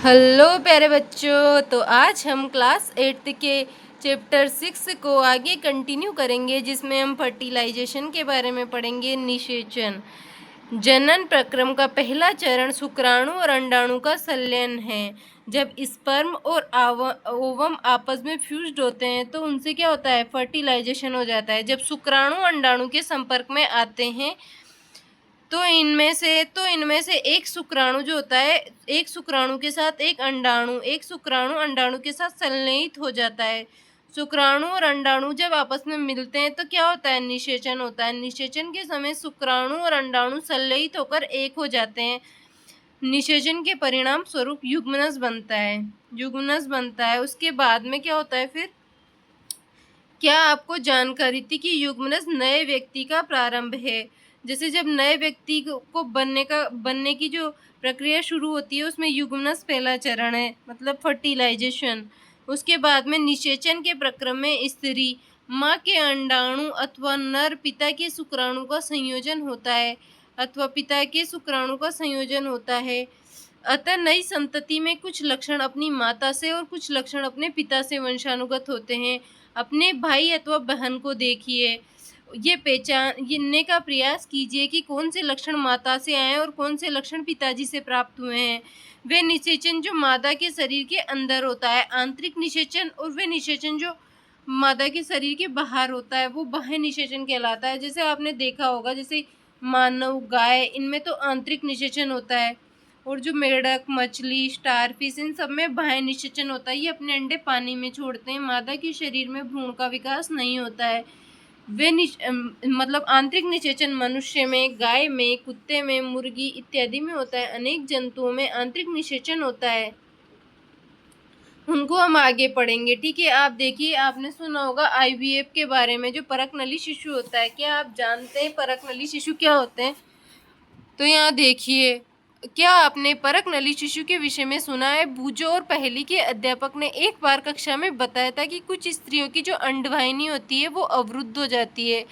Hello प्यारे बच्चों। तो आज हम क्लास 8 के चैप्टर 6 को आगे कंटिन्यू करेंगे, जिसमें हम फर्टिलाइजेशन के बारे में पढ़ेंगे। निषेचन जनन प्रक्रम का पहला चरण शुक्राणु और अंडाणु का संलयन है। जब स्पर्म और ओवम आपस में फ्यूज्ड होते हैं तो उनसे क्या होता है, फर्टिलाइजेशन हो जाता है। जब शुक्राणु अंडाणु के संपर्क में आते हैं तो इनमें से एक शुक्राणु जो होता है, एक शुक्राणु के साथ एक शुक्राणु अंडाणु के साथ संलयित हो जाता है। शुक्राणु और अंडाणु जब आपस में मिलते हैं तो क्या होता है, निषेचन होता है। निषेचन के समय शुक्राणु और अंडाणु संलयित होकर एक हो जाते हैं। निषेचन के परिणाम स्वरूप युग्मनज बनता है। उसके बाद में क्या होता है फिर, क्या आपको जानकारी थी कि युग्मनज नए व्यक्ति का प्रारंभ है। जैसे जब नए व्यक्ति को बनने की जो प्रक्रिया शुरू होती है, उसमें युग्मनज पहला चरण है, मतलब फर्टिलाइजेशन। उसके बाद में निषेचन के प्रक्रम में स्त्री माँ के अंडाणु अथवा नर पिता के शुक्राणु का संयोजन होता है अतः नई संतति में कुछ लक्षण अपनी माता से और कुछ लक्षण अपने पिता से वंशानुगत होते हैं। अपने भाई अथवा बहन को देखिए, ये पहचानने का प्रयास कीजिए कि कौन से लक्षण माता से आए और कौन से लक्षण पिताजी से प्राप्त हुए हैं। वे निषेचन जो मादा के शरीर के अंदर होता है, आंतरिक निषेचन, और वे निषेचन जो मादा के शरीर के बाहर होता है, वो बाह्य निषेचन कहलाता है। जैसे आपने देखा होगा, जैसे मानव, गाय, इनमें तो आंतरिक निषेचन होता है, और जो मेढक, मछली, स्टारफिश, इन सब में बाह्य निषेचन होता है। ये अपने अंडे पानी में छोड़ते हैं। मादा के शरीर में भ्रूण का विकास नहीं होता है। मतलब आंतरिक निषेचन मनुष्य में, गाय में, कुत्ते में, मुर्गी इत्यादि में होता है। अनेक जंतुओं में आंतरिक निषेचन होता है, उनको हम आगे पढ़ेंगे। ठीक है, आप देखिए, आपने सुना होगा IVF के बारे में, जो परकनली शिशु होता है। क्या आप जानते हैं परकनली शिशु क्या होते हैं? तो यहाँ देखिए, क्या आपने परक नली शिशु के विषय में सुना है? बूजो और पहली के अध्यापक ने एक बार कक्षा में बताया था कि कुछ स्त्रियों की जो अंडवाहिनी होती है वो अवरुद्ध हो जाती है।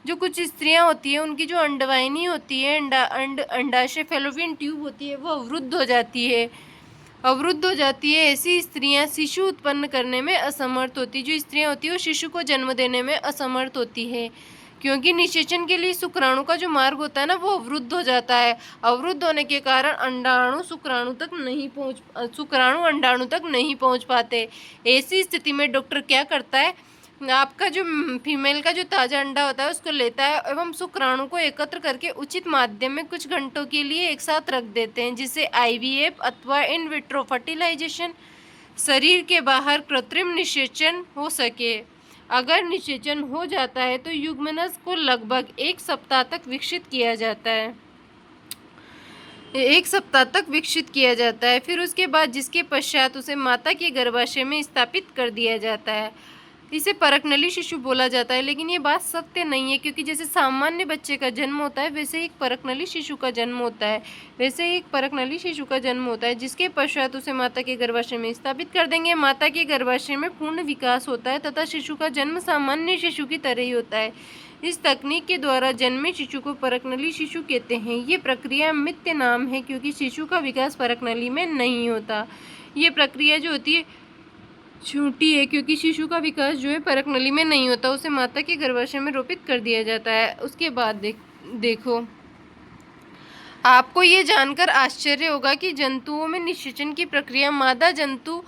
जो कुछ स्त्रियां होती है, उनकी जो अंडवाहिनी होती है, अंडाशय फेलोपियन ट्यूब होती है, वो अवरुद्ध हो जाती है। ऐसी स्त्रियां शिशु उत्पन्न करने में असमर्थ होती है। जो स्त्रियां होती है वो शिशु को जन्म देने में असमर्थ होती है, क्योंकि निषेचन के लिए शुक्राणु का जो मार्ग होता है ना, वो अवरुद्ध हो जाता है। अवरुद्ध होने के कारण शुक्राणु अंडाणु तक नहीं पहुंच पाते। ऐसी स्थिति में डॉक्टर क्या करता है, आपका जो फीमेल का जो ताज़ा अंडा होता है उसको लेता है एवं शुक्राणु को एकत्र करके उचित माध्यम में कुछ घंटों के लिए एक साथ रख देते हैं, जिससे IVF अथवा इन विट्रो फर्टिलाइजेशन, शरीर के बाहर कृत्रिम निषेचन हो सके। अगर निषेचन हो जाता है तो युग्मनज को लगभग एक सप्ताह तक विकसित किया जाता है। फिर उसके बाद जिसके पश्चात उसे माता के गर्भाशय में स्थापित कर दिया जाता है। इसे परकनली शिशु बोला जाता है। लेकिन ये बात सत्य नहीं है, क्योंकि जैसे सामान्य बच्चे का जन्म होता है, वैसे एक परकनली शिशु का जन्म होता है, जिसके पश्चात उसे माता के गर्भाशय में स्थापित कर देंगे। माता के गर्भाशय में पूर्ण विकास होता है तथा शिशु का जन्म सामान्य शिशु की तरह ही होता है। इस तकनीक के द्वारा जन्मे शिशु को परकनली शिशु कहते हैं। ये प्रक्रिया मिथ्य नाम है, क्योंकि शिशु का विकास परकनली में नहीं होता। ये प्रक्रिया जो होती है छोटी है, क्योंकि शिशु का विकास जो है परकनली में नहीं होता, उसे माता के गर्भाशय में रोपित कर दिया जाता है। उसके बाद देखो, आपको ये जानकर आश्चर्य होगा कि जंतुओं में निषेचन की प्रक्रिया मादा जंतु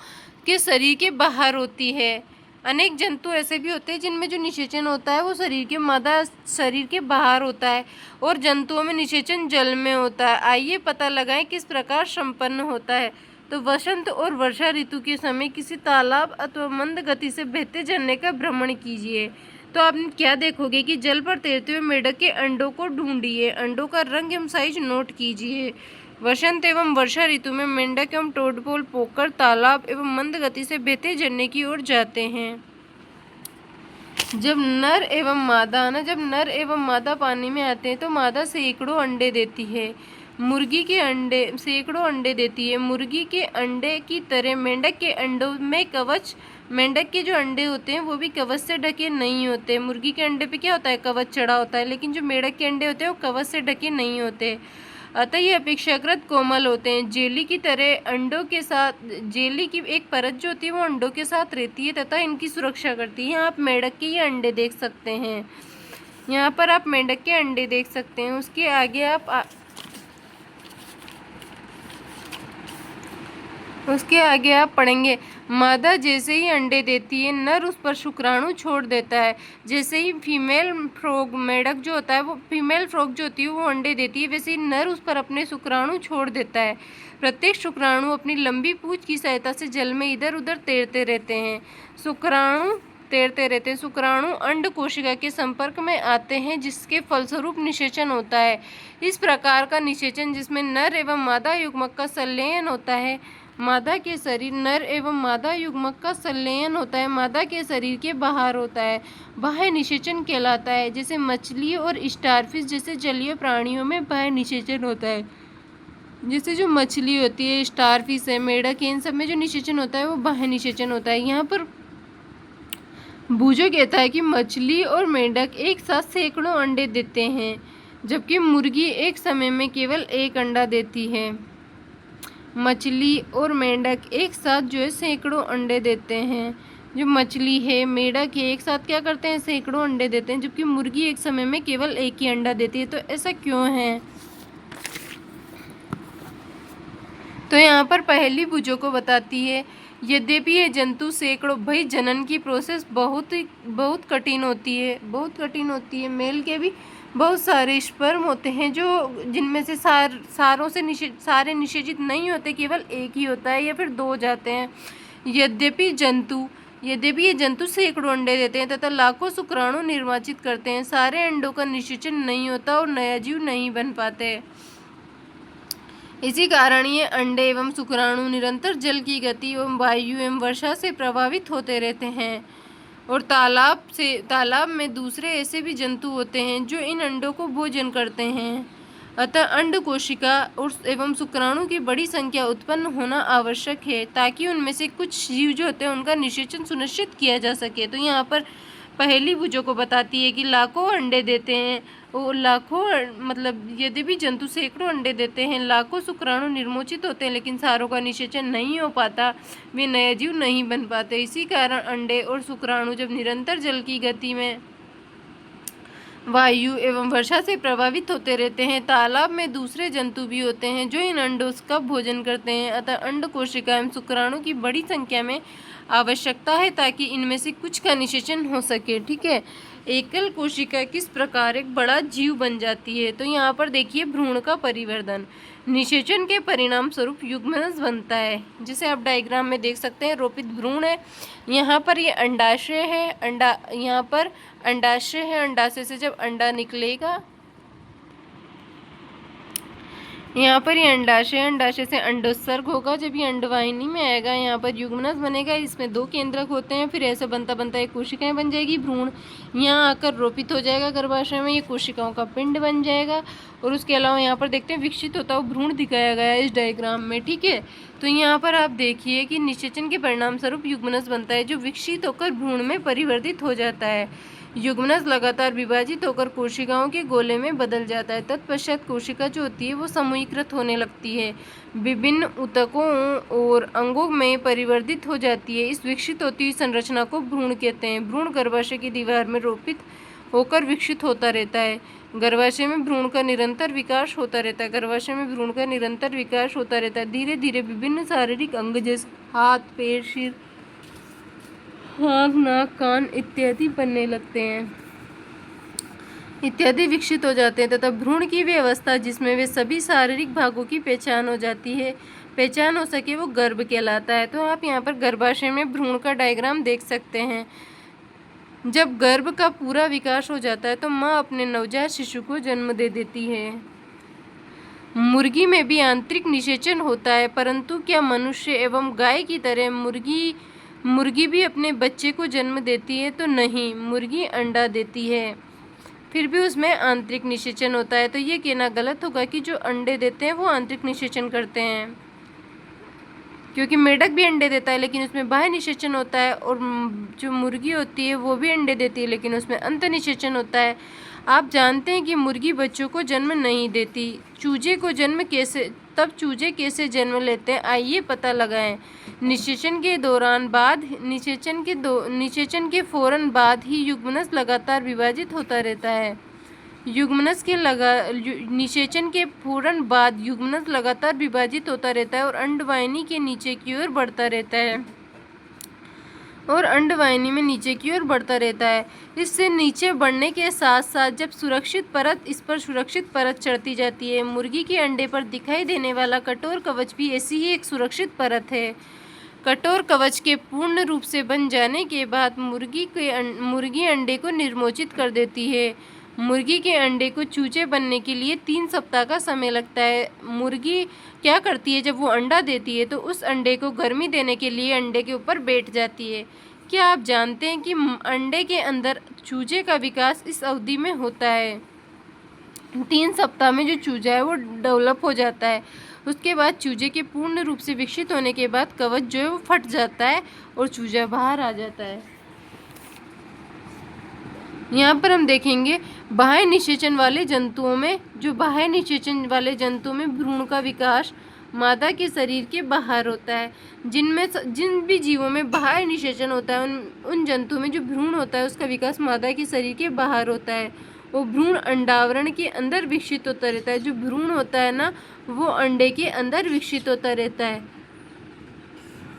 के शरीर के बाहर होती है। अनेक जंतु ऐसे भी होते हैं जिनमें जो निषेचन होता है वो मादा शरीर के बाहर होता है, और जंतुओं में निषेचन जल में होता है। आइए पता लगाएं किस प्रकार संपन्न होता है। तो वसंत और वर्षा ऋतु के समय किसी तालाब अथवा मंद गति से बहते झरने का भ्रमण कीजिए, तो आप क्या देखोगे कि जल पर तैरते हुए मेढक के अंडों को ढूंढिए। अंडों का रंग एवं साइज नोट कीजिए। वसंत एवं वर्षा ऋतु में मेंढक एवं टोडपोल पोकर तालाब एवं मंद गति से बहते झरने की ओर जाते हैं। जब नर एवं मादा पानी में आते हैं तो मादा सैकड़ों अंडे देती है। मुर्गी के अंडे सैकड़ों अंडे देती है। मुर्गी के अंडे की तरह मेंढक के अंडों में कवच, मेंढक के जो अंडे होते हैं वो भी कवच से ढके नहीं होते। मुर्गी के अंडे पे क्या होता है, कवच चढ़ा होता है, लेकिन जो मेंढक के अंडे होते हैं वो कवच से ढके नहीं होते। अतः ये अपेक्षाकृत कोमल होते हैं। जेली की तरह अंडों के साथ, जेली की एक परत जो होती है वो अंडों के साथ रहती है तथा इनकी सुरक्षा करती है। यहाँ आप मेंढक के ये अंडे देख सकते हैं, यहाँ पर आप मेंढक के अंडे देख सकते हैं। उसके आगे आप पढ़ेंगे, मादा जैसे ही अंडे देती है नर उस पर शुक्राणु छोड़ देता है। जैसे ही फीमेल फ्रॉग, मेंढक जो होता है वो, फीमेल फ्रॉग जो होती है वो अंडे देती है, वैसे ही नर उस पर अपने शुक्राणु छोड़ देता है। प्रत्येक शुक्राणु अपनी लंबी पूंछ की सहायता से जल में इधर उधर तैरते रहते हैं। शुक्राणु अंड कोशिका के संपर्क में आते हैं, जिसके फलस्वरूप निषेचन होता है। इस प्रकार का निषेचन, जिसमें नर एवं मादा युग्मक का संलयन होता है, मादा के शरीर, नर एवं मादा युग्मक का संलयन होता है, मादा के शरीर के बाहर होता है, बाह्य निषेचन कहलाता है। जैसे मछली और स्टारफिश जैसे जलीय प्राणियों में बाह्य निषेचन होता है। जैसे जो मछली होती है, स्टारफिश है, मेंढक है, इन सब में जो निषेचन होता है वो बाह्य निषेचन होता है। यहाँ पर बूजो कहता है कि मछली और मेंढक एक साथ सैकड़ों अंडे देते हैं, जबकि मुर्गी एक समय में केवल एक अंडा देती है। मछली और मेंढक एक साथ जो है सैकड़ों अंडे देते हैं। जो मछली है, मेंढक है, एक साथ क्या करते हैं, सैकड़ों अंडे देते हैं, जबकि मुर्गी एक समय में केवल एक ही अंडा देती है। तो ऐसा क्यों है? तो यहाँ पर पहली भुजों को बताती है, यद्यपि ये जंतु सैकड़ों, भाई जनन की प्रोसेस बहुत कठिन होती है। मेल के भी बहुत सारे स्पर्म होते हैं जो, जिनमें से सारे निषेचित नहीं होते, केवल एक ही होता है या फिर दो जाते हैं। यद्यपि ये जंतु सैकड़ों अंडे देते हैं तथा लाखों शुक्राणु निर्वाचित करते हैं, सारे अंडों का निषेचन नहीं होता और नया जीव नहीं बन पाते। इसी कारण ये अंडे एवं शुक्राणु निरंतर जल की गति एवं वायु एवं वर्षा से प्रभावित होते रहते हैं। और तालाब में दूसरे ऐसे भी जंतु होते हैं जो इन अंडों को भोजन करते हैं। अतः अंड कोशिका एवं शुक्राणु की बड़ी संख्या उत्पन्न होना आवश्यक है, ताकि उनमें से कुछ जीव जो होते हैं उनका निषेचन सुनिश्चित किया जा सके। तो यहाँ पर पहली भुजों को बताती है कि लाखों अंडे देते हैं, वो लाखों, मतलब यद्यपि जंतु सैकड़ों अंडे देते हैं, लाखों शुक्राणु निर्मोचित होते हैं, लेकिन सारों का निषेचन नहीं हो पाता, वे नए जीव नहीं बन पाते। इसी कारण अंडे और शुक्राणु जब निरंतर जल की गति में, वायु एवं वर्षा से प्रभावित होते रहते हैं, तालाब में दूसरे जंतु भी होते हैं जो इन अंडों का भोजन करते हैं। अतः अंड कोशिका एवं शुक्राणु की बड़ी संख्या में आवश्यकता है, ताकि इनमें से कुछ का निषेचन हो सके। ठीक है, एकल कोशिका किस प्रकार एक बड़ा जीव बन जाती है? तो यहाँ पर देखिए, भ्रूण का परिवर्धन, निषेचन के परिणाम स्वरूप युग्मनज बनता है। जिसे आप डायग्राम में देख सकते हैं, रोपित भ्रूण है, यहाँ पर ये अंडाशय है, यहाँ पर अंडाशय है, अंडाशय से जब अंडा निकलेगा, यहाँ पर ये अंडाशय से अंडोत्सर्ग होगा, जब ये अंडवाहिनी में आएगा यहाँ पर युग्मनज बनेगा, इसमें 2 केंद्रक होते हैं, फिर ऐसे बनता बनता एक कोशिकाएं बन जाएगी, भ्रूण यहाँ आकर रोपित हो जाएगा गर्भाशय में, ये कोशिकाओं का पिंड बन जाएगा। और उसके अलावा यहाँ पर देखते हैं विकसित होता हुआ भ्रूण दिखाया गया है इस डायग्राम में। ठीक है, तो यहाँ पर आप देखिए कि निषेचन के परिणाम स्वरूप युग्मनज बनता है, जो विकसित होकर भ्रूण में परिवर्तित हो जाता है। युग्मनज लगातार विभाजित होकर कोशिकाओं के गोले में बदल जाता है। तत्पश्चात कोशिका जो होती है वो समूहीकृत होने लगती है, विभिन्न ऊतकों और अंगों में परिवर्तित हो जाती है। इस विकसित होती हुई संरचना को भ्रूण कहते हैं। भ्रूण गर्भाशय की दीवार में रोपित होकर विकसित होता रहता है। गर्भाशय में भ्रूण का निरंतर विकास होता रहता है। धीरे धीरे विभिन्न शारीरिक अंग जैसे हाथ, पैर, सिर, आँख, नाक, कान इत्यादि बनने लगते हैं, इत्यादि विकसित हो जाते हैं, तथा भ्रूण की वे अवस्था जिसमें वे सभी शारीरिक भागों की पहचान हो सके वो गर्भ कहलाता है। तो आप यहाँ पर गर्भाशय में भ्रूण का डायग्राम देख सकते हैं। जब गर्भ का पूरा विकास हो जाता है तो माँ अपने नवजात शिशु को जन्म दे देती है। मुर्गी में भी आंतरिक निषेचन होता है, परंतु क्या मनुष्य एवं गाय की तरह मुर्गी भी अपने बच्चे को जन्म देती है? तो नहीं, मुर्गी अंडा देती है, फिर भी उसमें आंतरिक निषेचन होता है। तो ये कहना गलत होगा कि जो अंडे देते हैं वो आंतरिक निषेचन करते हैं, क्योंकि मेंढक भी अंडे देता है लेकिन उसमें बाह्य निषेचन होता है, और जो मुर्गी होती है वो भी अंडे देती है लेकिन उसमें अंत निषेचन होता है। आप जानते हैं कि मुर्गी बच्चों को जन्म नहीं देती। चूजे कैसे जन्म लेते हैं, आइए पता लगाएं। निषेचन के फौरन बाद ही युग्मनज लगातार विभाजित होता रहता है। निषेचन के फौरन बाद युग्मनज लगातार विभाजित होता रहता है और अंडवाहिनी के नीचे की ओर बढ़ता रहता है और अंडवाहिनी में नीचे की ओर बढ़ता रहता है। इससे नीचे बढ़ने के साथ साथ जब इस पर सुरक्षित परत चढ़ती जाती है। मुर्गी के अंडे पर दिखाई देने वाला कठोर कवच भी ऐसी ही एक सुरक्षित परत है। कठोर कवच के पूर्ण रूप से बन जाने के बाद मुर्गी अंडे को निर्मोचित कर देती है। मुर्गी के अंडे को चूजे बनने के लिए 3 सप्ताह का समय लगता है। मुर्गी क्या करती है, जब वो अंडा देती है तो उस अंडे को गर्मी देने के लिए अंडे के ऊपर बैठ जाती है। क्या आप जानते हैं कि अंडे के अंदर चूजे का विकास इस अवधि में होता है? 3 सप्ताह में जो चूजा है वो डेवलप हो जाता है। उसके बाद चूजे के पूर्ण रूप से विकसित होने के बाद कवच जो है वो फट जाता है और चूजा बाहर आ जाता है। यहाँ पर हम देखेंगे बाह्य निषेचन वाले जंतुओं में भ्रूण का विकास मादा के शरीर के बाहर होता है। जिन भी जीवों में बाह्य निषेचन होता है उन जंतुओं में जो भ्रूण होता है उसका विकास मादा के शरीर के बाहर होता है। वो भ्रूण अंडावरण के अंदर विकसित होता रहता है। जो भ्रूण होता है ना, वो अंडे के अंदर विकसित होता रहता है।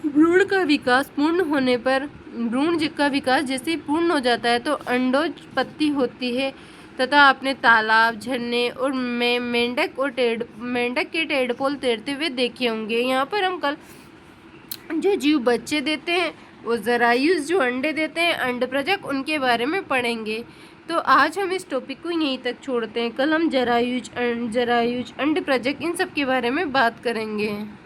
भ्रूण का विकास जैसे ही पूर्ण हो जाता है तो अंडोत्पत्ति होती है तथा अपने तालाब, झरने और मेंढक के टेडपोल तैरते हुए देखे होंगे। यहाँ पर हम कल जो जीव बच्चे देते हैं वो जरायुज जो अंडे देते हैं अंडप्रजक, उनके बारे में पढ़ेंगे। तो आज हम इस टॉपिक को यहीं तक छोड़ते हैं। कल हम जरायुज अंडप्रजक इन सब के बारे में बात करेंगे।